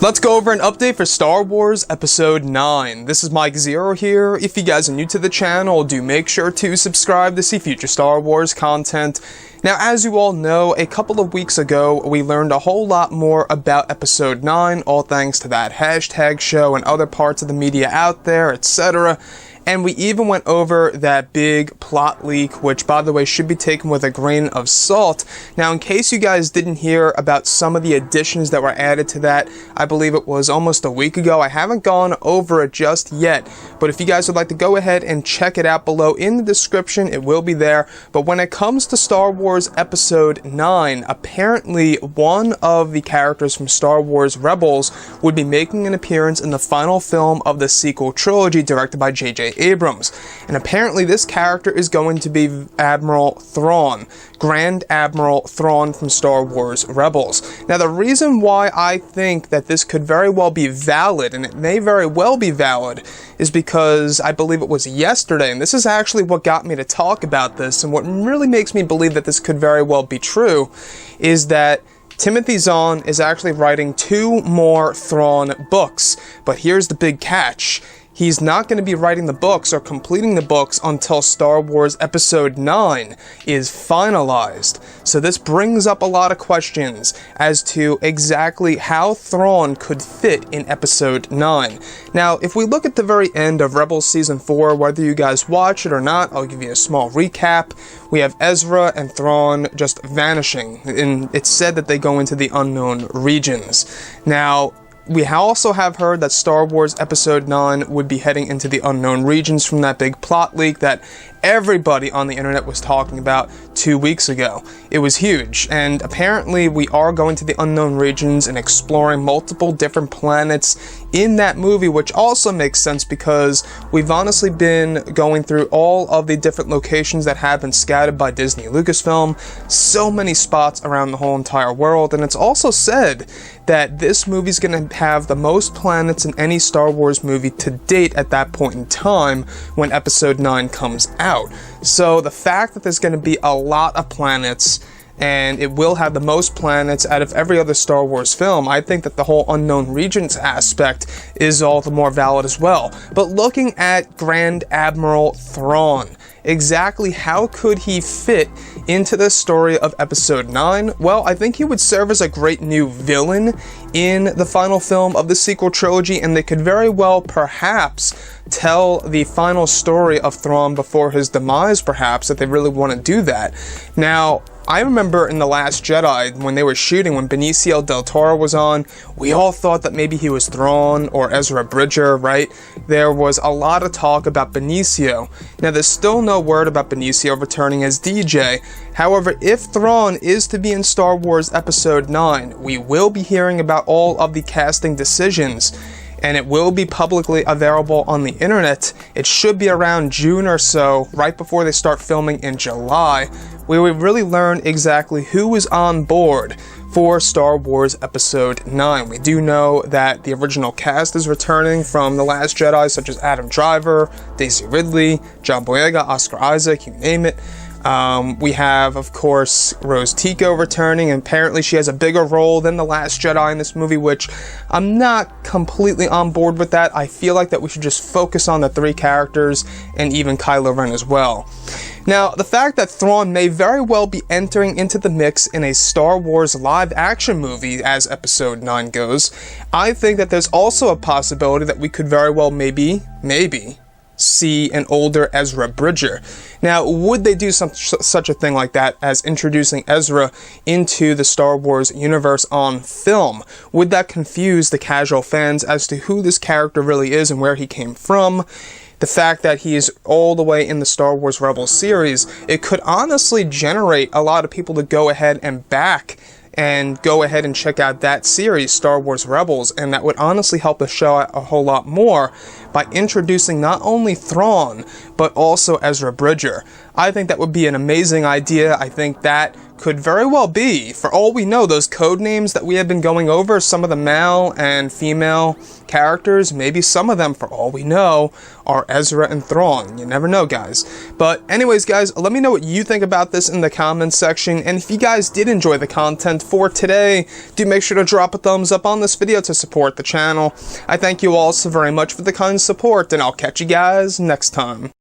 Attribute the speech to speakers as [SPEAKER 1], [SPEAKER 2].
[SPEAKER 1] Let's go over an update for Star Wars Episode 9. This is Mike Zero here. If you guys are new to the channel, do make sure to subscribe to see future Star Wars content. Now, as you all know, a couple of weeks ago, we learned a whole lot more about Episode 9, all thanks to that hashtag show and other parts of the media out there, etc. And we even went over that big plot leak, which, by the way, should be taken with a grain of salt. Now, in case you guys didn't hear about some of the additions that were added to that, I believe it was almost a week ago. I haven't gone over it just yet, but if you guys would like to go ahead and check it out below in the description, it will be there. But when it comes to Star Wars Episode 9, apparently one of the characters from Star Wars Rebels would be making an appearance in the final film of the sequel trilogy directed by JJ Abrams. And apparently this character is going to be Admiral Thrawn, Grand Admiral Thrawn from Star Wars Rebels. Now, the reason why I think that this could very well be valid, and it may very well be valid, is because I believe it was yesterday, and this is actually what got me to talk about this, and what really makes me believe that this could very well be true, is that Timothy Zahn is actually writing 2 more Thrawn books. But here's the big catch. He's not going to be writing the books or completing the books until Star Wars Episode 9 is finalized. So this brings up a lot of questions as to exactly how Thrawn could fit in Episode 9. Now, if we look at the very end of Rebels Season 4, whether you guys watch it or not, I'll give you a small recap. We have Ezra and Thrawn just vanishing, and it's said that they go into the unknown regions. Now, we also have heard that Star Wars Episode 9 would be heading into the unknown regions from that big plot leak that everybody on the internet was talking about 2 weeks ago. It was huge, and apparently we are going to the unknown regions and exploring multiple different planets in that movie, which also makes sense because we've honestly been going through all of the different locations that have been scattered by Disney Lucasfilm, so many spots around the whole entire world, and it's also said that this movie's going to have the most planets in any Star Wars movie to date at that point in time when Episode 9 comes out. So the fact that there's going to be a lot of planets and it will have the most planets out of every other Star Wars film, I think that the whole unknown regions aspect is all the more valid as well. But looking at Grand Admiral Thrawn, exactly how could he fit into the story of Episode 9? Well, I think he would serve as a great new villain in the final film of the sequel trilogy, and they could very well perhaps tell the final story of Thrawn before his demise, perhaps, if they really want to do that. Now, I remember in The Last Jedi, when they were shooting, when Benicio del Toro was on, we all thought that maybe he was Thrawn or Ezra Bridger, right? There was a lot of talk about Benicio. Now, there's still no word about Benicio returning as DJ. However, if Thrawn is to be in Star Wars Episode 9, we will be hearing about all of the casting decisions, and it will be publicly available on the internet. It should be around June or so, right before they start filming in July, where we really learn exactly who is on board for Star Wars Episode 9. We do know that the original cast is returning from The Last Jedi, such as Adam Driver, Daisy Ridley, John Boyega, Oscar Isaac, you name it. We have, of course, Rose Tico returning, and apparently she has a bigger role than The Last Jedi in this movie, which I'm not completely on board with that. I feel like that we should just focus on the 3 characters, and even Kylo Ren as well. Now, the fact that Thrawn may very well be entering into the mix in a Star Wars live-action movie as Episode 9 goes, I think that there's also a possibility that we could very well maybe see an older Ezra Bridger. Now, would they do such a thing like that as introducing Ezra into the Star Wars universe on film? Would that confuse the casual fans as to who this character really is and where he came from? The fact that he is all the way in the Star Wars Rebels series, it could honestly generate a lot of people to go ahead and check out that series, Star Wars Rebels, and that would honestly help the show out a whole lot more by introducing not only Thrawn, but also Ezra Bridger. I think that would be an amazing idea. I think that could very well be, for all we know, those code names that we have been going over, some of the male and female characters, maybe some of them, for all we know, are Ezra and Thrawn. You never know, guys. But anyways, guys, let me know what you think about this in the comments section, and if you guys did enjoy the content for today, do make sure to drop a thumbs up on this video to support the channel. I thank you all so very much for the kind support, and I'll catch you guys next time.